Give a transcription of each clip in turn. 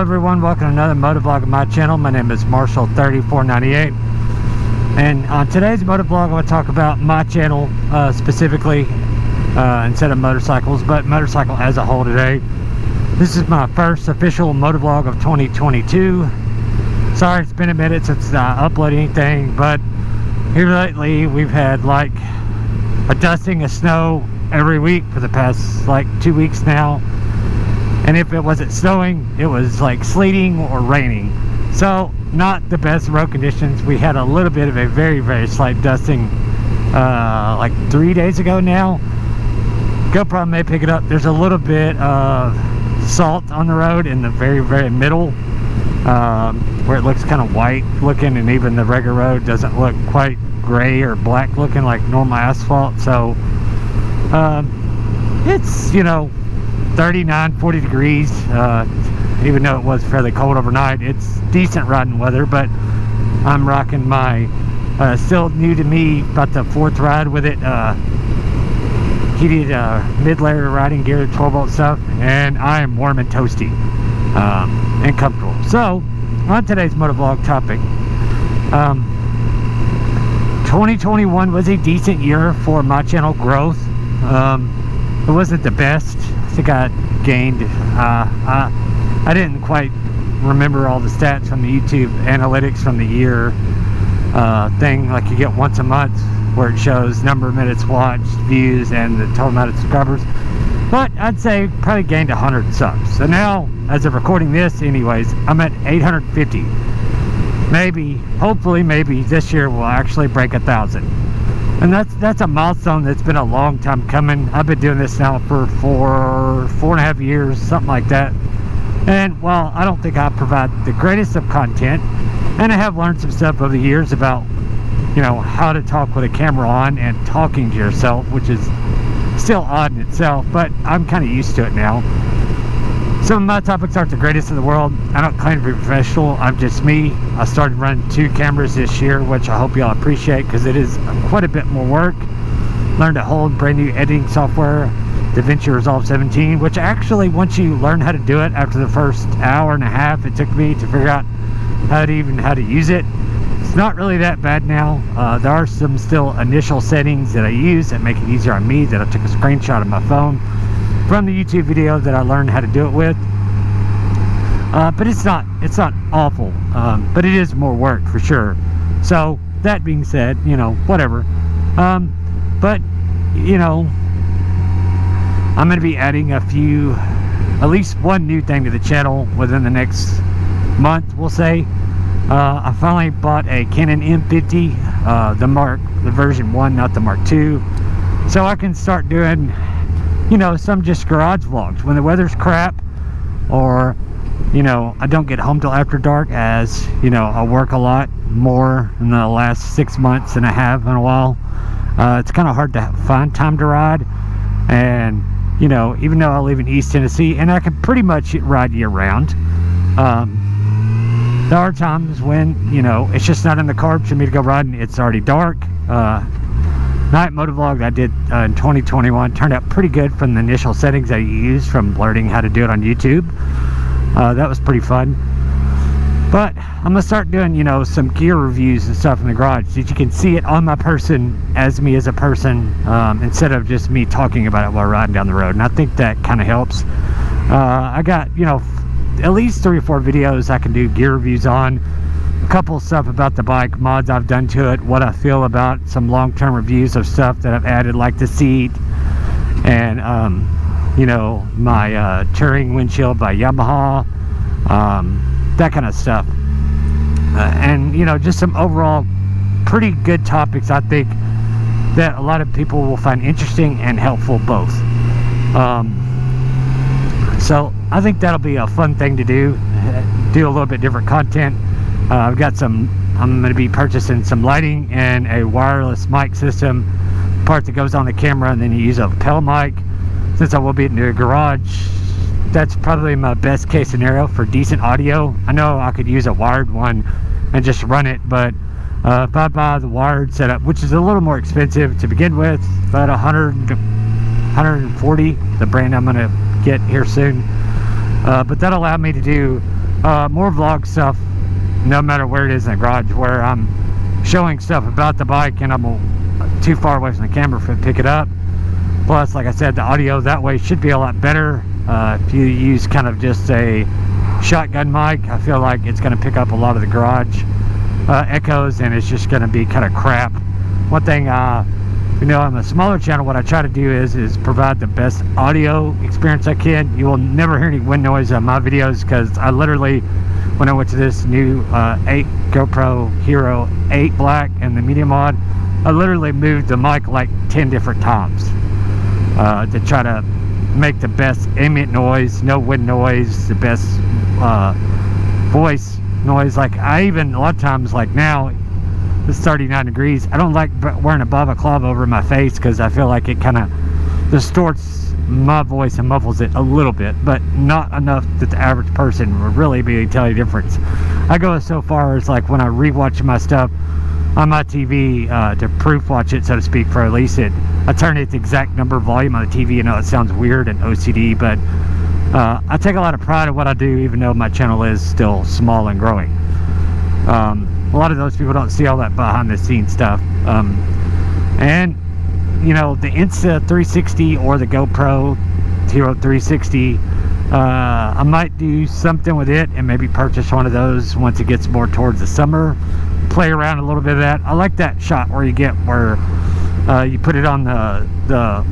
everyone, welcome to another motovlog on my channel. My name is Marshall3498, and on today's motovlog I'm going to talk about my channel specifically instead of motorcycles, but motorcycle as a whole today. This is my first official motovlog of 2022. Sorry it's been a minute since I uploaded anything, but here lately we've had like a dusting of snow every week for the past like 2 weeks now. And if it wasn't snowing, it was like sleeting or raining. So not the best road conditions. We had a little bit of a very slight dusting like 3 days ago now. GoPro may pick it up. There's a little bit of salt on the road in the very middle, where it looks kind of white looking, and even the regular road doesn't look quite gray or black looking like normal asphalt. So it's, you know, 39-40 degrees, even though it was fairly cold overnight. It's decent riding weather, but I'm rocking my still new to me, about the 4th ride with it, heated mid-layer riding gear, 12-volt stuff, and I am warm and toasty and comfortable. So on today's motovlog topic, 2021 was a decent year for my channel growth. It wasn't the best. I think I gained, I didn't quite remember all the stats from the YouTube analytics from the year thing, like you get once a month where it shows number of minutes watched, views, and the total amount of subscribers. But I'd say probably gained 100 subs. So now, as of recording this anyways, I'm at 850. Maybe, hopefully, maybe this year we'll actually break 1,000. And that's a milestone that's been a long time coming. I've been doing this now for four and a half years, something like that. And while I don't think I provide the greatest of content, and I have learned some stuff over the years about, you know, how to talk with a camera on and talking to yourself, which is still odd in itself, but I'm kind of used to it now. Some of my topics aren't the greatest in the world. I don't claim to be professional. I'm just me. I started running 2 cameras this year, which I hope y'all appreciate, because it is quite a bit more work. Learned a whole brand new editing software, DaVinci Resolve 17, which actually, once you learn how to do it, after the first hour and a half it took me to figure out how to use it, it's not really that bad now. There are some still initial settings that I use that make it easier on me, that I took a screenshot of my phone from the YouTube video that I learned how to do it with. But it's not awful, but it is more work for sure. So that being said, you know, whatever. But you know, I'm going to be adding at least one new thing to the channel within the next month, we'll say. I finally bought a Canon M50, the version 1, not the Mark II, so I can start doing, you know, some just garage vlogs when the weather's crap, or, you know, I don't get home till after dark, as, you know, I work a lot more in the last 6 months than I have in a while. It's kind of hard to find time to ride, and, you know, even though I live in East Tennessee, and I can pretty much ride year round, there are times when, you know, it's just not in the cards for me to go riding. It's already dark. Night motovlog that I did in 2021 turned out pretty good from the initial settings that I used from learning how to do it on YouTube. That was pretty fun. But I'm gonna start doing, you know, some gear reviews and stuff in the garage, so that you can see it on my person as me as a person, instead of just me talking about it while riding down the road. And I think that kind of helps. I got, you know, at least 3 or 4 videos I can do gear reviews on. A couple of stuff about the bike, mods I've done to it, what I feel about some long-term reviews of stuff that I've added, like the seat, and you know, my touring windshield by Yamaha, that kind of stuff, and, you know, just some overall pretty good topics I think that a lot of people will find interesting and helpful both. So I think that'll be a fun thing to do a little bit different content. I'm going to be purchasing some lighting and a wireless mic system, part that goes on the camera, and then you use a lapel mic. Since I will be in the garage, that's probably my best case scenario for decent audio. I know I could use a wired one and just run it, but if I buy the wired setup, which is a little more expensive to begin with, about 140, the brand I'm going to get here soon, but that'll allow me to do more vlog stuff, no matter where it is in the garage, where I'm showing stuff about the bike and I'm too far away from the camera to pick it up. Plus, like I said, the audio that way should be a lot better. If you use kind of just a shotgun mic, I feel like it's going to pick up a lot of the garage echoes, and it's just going to be kind of crap. One thing, you know, on a smaller channel, what I try to do is provide the best audio experience I can. You will never hear any wind noise on my videos, because I literally, when I went to this new GoPro Hero 8 Black and the Media Mod, I literally moved the mic like 10 different times to try to make the best ambient noise, no wind noise, the best voice noise. Like, I even, a lot of times, like now, it's 39 degrees, I don't like wearing a balaclava over my face, because I feel like it kind of distorts my voice and muffles it a little bit, but not enough that the average person would really be able to tell you the difference. I go so far as, like, when I rewatch my stuff on my TV to proof watch it, so to speak, for release it, I turn it the exact number of volume on the TV. You know, it sounds weird and OCD, but I take a lot of pride in what I do, even though my channel is still small and growing. A lot of those people don't see all that behind the scenes stuff. And you know, the Insta 360 or the GoPro Hero 360, I might do something with it and maybe purchase one of those once it gets more towards the summer. Play around a little bit of that. I like that shot where you get where you put it on the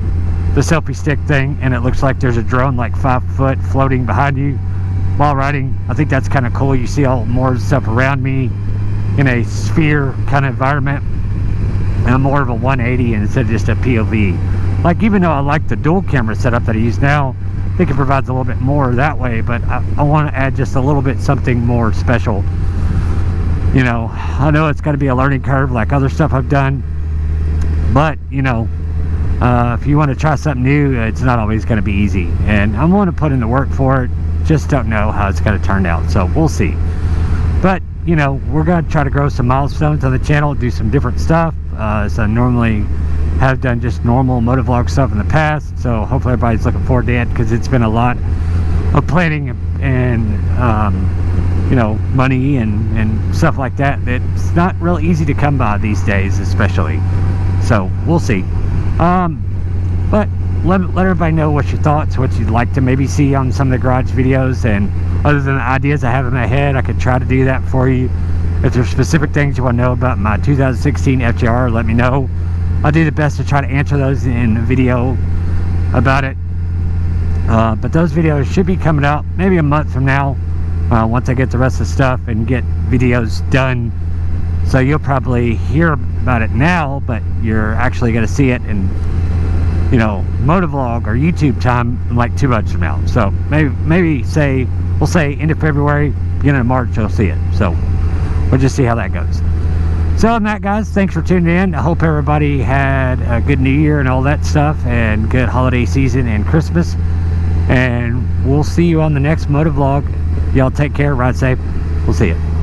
selfie stick thing, and it looks like there's a drone like 5 foot floating behind you while riding. I think that's kind of cool. You see all more stuff around me in a sphere kind of environment. I'm more of a 180 instead of just a POV. Like, even though I like the dual camera setup that I use now, I think it provides a little bit more that way, but I want to add just a little bit something more special. You know, I know it's got to be a learning curve like other stuff I've done, but you know, if you want to try something new, it's not always going to be easy, and I'm going to put in the work for it. Just don't know how it's going to turn out, so we'll see. But you know, we're going to try to grow some milestones on the channel, do some different stuff. So I normally have done just normal motovlog stuff in the past, so hopefully everybody's looking forward to it, because it's been a lot of planning and you know, money and stuff like that. It's not real easy to come by these days, especially. So we'll see. But let everybody know what your thoughts, what you'd like to maybe see on some of the garage videos, and other than the ideas I have in my head, I could try to do that for you. If there's specific things you want to know about my 2016 FJR, let me know. I'll do the best to try to answer those in a video about it. But those videos should be coming out maybe a month from now, once I get the rest of the stuff and get videos done. So you'll probably hear about it now, but you're actually going to see it in, you know, Motovlog or YouTube time in like 2 months from now. So maybe say, we'll say end of February, beginning of March, you'll see it. So we'll just see how that goes. So on that, guys, thanks for tuning in. I hope everybody had a good New Year and all that stuff, and good holiday season and Christmas. And we'll see you on the next Motovlog. Y'all take care, ride safe. We'll see you.